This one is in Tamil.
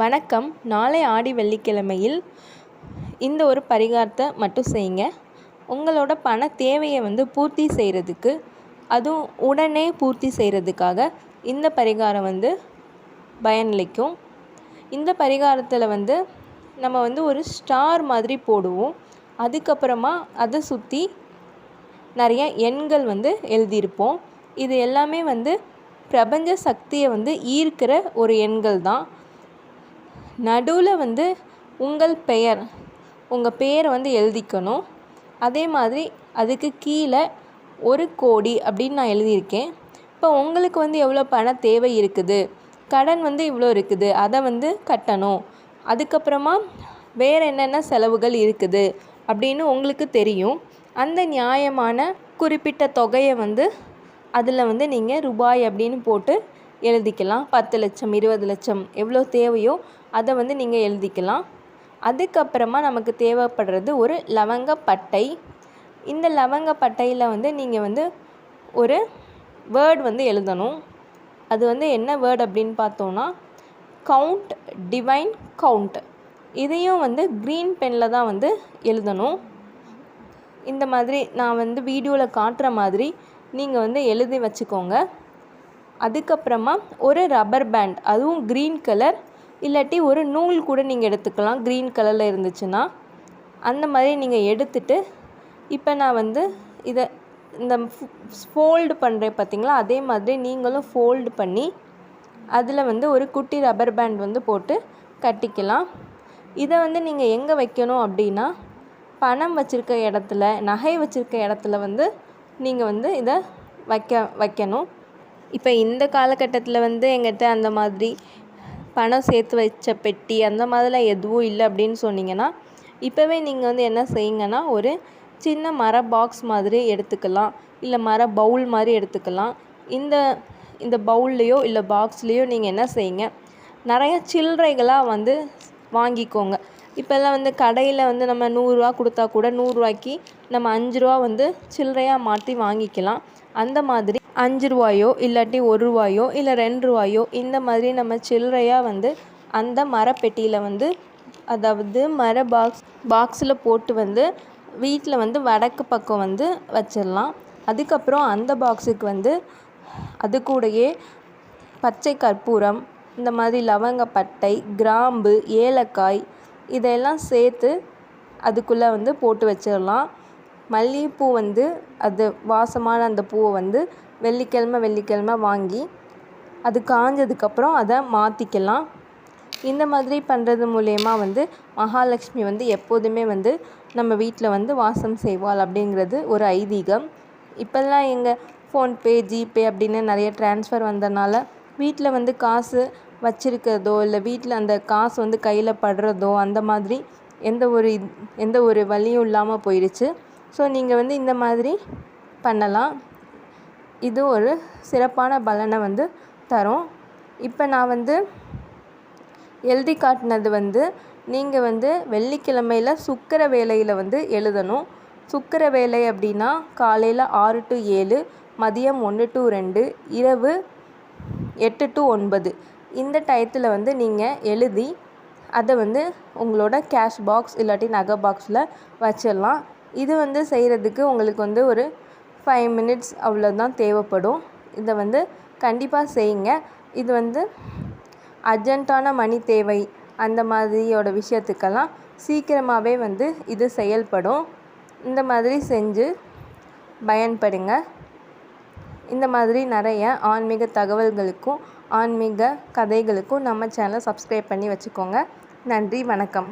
வணக்கம். நாளை ஆடி வெள்ளிக்கிழமையில் இந்த ஒரு பரிகாரத்தை மட்டும் செய்யுங்க. உங்களோட பண தேவையை பூர்த்தி செய்கிறதுக்கு, அதுவும் உடனே பூர்த்தி செய்கிறதுக்காக இந்த பரிகாரம் பயனளிக்கும். இந்த பரிகாரத்தில் நம்ம ஒரு ஸ்டார் மாதிரி போடுவோம். அதுக்கப்புறமா அதை சுற்றி நிறைய எண்கள் எழுதியிருப்போம். இது எல்லாமே பிரபஞ்ச சக்தியை ஈர்க்கிற ஒரு எண்கள் தான். நடுவில் உங்கள் பெயர், உங்கள் பேரை எழுதிக்கணும். அதே மாதிரி அதுக்கு கீழே 1 கோடி அப்படின்னு நான் எழுதியிருக்கேன். இப்போ உங்களுக்கு எவ்வளோ பண தேவை இருக்குது, கடன் இவ்வளோ இருக்குது, அதை கட்டணும். அதுக்கப்புறமா வேறு என்னென்ன செலவுகள் இருக்குது அப்படின்னு உங்களுக்கு தெரியும். அந்த நியாயமான குறிப்பிட்ட தொகையை அதில் நீங்கள் ரூபாய் அப்படின்னு போட்டு எழுதிக்கலாம். 10 லட்சம், 20 லட்சம் எவ்வளோ தேவையோ அதை நீங்கள் எழுதிக்கலாம். அதுக்கப்புறமா நமக்கு தேவைப்படுறது ஒரு லவங்கப்பட்டை. இந்த லவங்கப்பட்டையில் நீங்கள் ஒரு வேர்டு எழுதணும். அது என்ன வேர்டு அப்படின்னு பார்த்தோன்னா, கவுண்ட், டிவைன் கவுண்ட். இதையும் க்ரீன் பெனில் தான் எழுதணும். இந்த மாதிரி நான் வீடியோவில் காட்டுற மாதிரி நீங்கள் எழுதி வச்சுக்கோங்க. அதுக்கப்புறமா ஒரு ரப்பர் பேண்ட், அதுவும் க்ரீன் கலர், இல்லாட்டி ஒரு நூல் கூட நீங்கள் எடுத்துக்கலாம் க்ரீன் கலரில் இருந்துச்சுன்னா. அந்த மாதிரி நீங்கள் எடுத்துட்டு, இப்போ நான் இதை இந்த ஃபோல்டு பண்ணுறேன் பார்த்திங்களா, அதே மாதிரி நீங்களும் ஃபோல்டு பண்ணி அதில் ஒரு குட்டி ரப்பர் பேண்ட் போட்டு கட்டிக்கலாம். இதை நீங்கள் எங்கே வைக்கணும் அப்படின்னா, பணம் வச்சுருக்க இடத்துல, நகை வச்சுருக்க இடத்துல நீங்கள் இதை வைக்கணும். இப்போ இந்த காலகட்டத்தில் எங்கிட்ட அந்த மாதிரி பணம் சேர்த்து வச்ச பெட்டி அந்த மாதிரிலாம் எதுவும் இல்லை அப்படின்னு சொன்னீங்கன்னா, இப்போவே நீங்கள் என்ன செய்யுங்கன்னா, ஒரு சின்ன மர பாக்ஸ் மாதிரி எடுத்துக்கலாம், இல்லை மர பவுல் மாதிரி எடுத்துக்கலாம். இந்த பவுல்லையோ இல்லை பாக்ஸ்லேயோ நீங்கள் என்ன செய்யுங்க, நிறைய சில்லறைகளாக வாங்கிக்கோங்க. இப்போல்லாம் கடையில் நம்ம 100 ரூபா கொடுத்தா கூட 100 ரூபாய்க்கு நம்ம 5 ரூபா சில்லறையாக மாற்றி வாங்கிக்கலாம். அந்த மாதிரி 5 ரூபாயோ இல்லாட்டி 1 ரூபாயோ இல்லை 2 ரூபாயோ இந்த மாதிரி நம்ம சில்லறையாக அந்த மரப்பெட்டியில் அதாவது மர பாக்ஸில் போட்டு வீட்டில் வடக்கு பக்கம் வச்சிடலாம். அதுக்கப்புறம் அந்த பாக்ஸுக்கு அது கூடயே பச்சை கற்பூரம், இந்த மாதிரி லவங்கப்பட்டை, கிராம்பு, ஏலக்காய் இதெல்லாம் சேர்த்து அதுக்குள்ளே போட்டு வச்சிடலாம். மல்லிகைப்பூ அது வாசமான அந்த பூவை வெள்ளிக்கிழமை வாங்கி அது காஞ்சதுக்கப்புறம் அதை மாற்றிக்கலாம். இந்த மாதிரி பண்ணுறது மூலயமா மகாலட்சுமி எப்போதுமே நம்ம வீட்டில் வாசம் செய்வாள் அப்படிங்கிறது ஒரு ஐதீகம். இப்போல்லாம் எங்கள் ஃபோன்பே, ஜிபே அப்படின்னு நிறைய ட்ரான்ஸ்ஃபர் வந்தனால வீட்டில் காசு வச்சுருக்கிறதோ இல்லை வீட்டில் அந்த காசு கையில் படுறதோ அந்த மாதிரி எந்த ஒரு வழியும் இல்லாமல் போயிடுச்சு. ஸோ நீங்கள் இந்த மாதிரி பண்ணலாம். இது ஒரு சிறப்பான பலனை தரும். இப்போ நான் எழுதி காட்டினது நீங்கள் வெள்ளிக்கிழமையில் சுக்கிர வேளையில் எழுதணும். சுக்கிர வேளை அப்படின்னா காலையில் 6 to 7, மதியம் 1 to 2, இரவு 8 to 9 இந்த டயத்தில் நீங்கள் எழுதி அதை உங்களோட கேஷ் பாக்ஸ் இல்லாட்டி நகை பாக்ஸில் வச்சிடலாம். இது செய்கிறதுக்கு உங்களுக்கு ஒரு 5 minutes அவ்வளோதான் தேவைப்படும். இதை கண்டிப்பாக செய்யுங்க. இது அர்ஜென்ட்டான மணி தேவை அந்த மாதிரியோட விஷயத்துக்கெல்லாம் சீக்கிரமாகவே இது செயல்படும். இந்த மாதிரி செஞ்சு பயன்படுங்க. இந்த மாதிரி நிறைய ஆன்மீக தகவல்களுக்கும் ஆன்மீக கதைகளுக்கும் நம்ம சேனலை சப்ஸ்கிரைப் பண்ணி வச்சுக்கோங்க. நன்றி, வணக்கம்.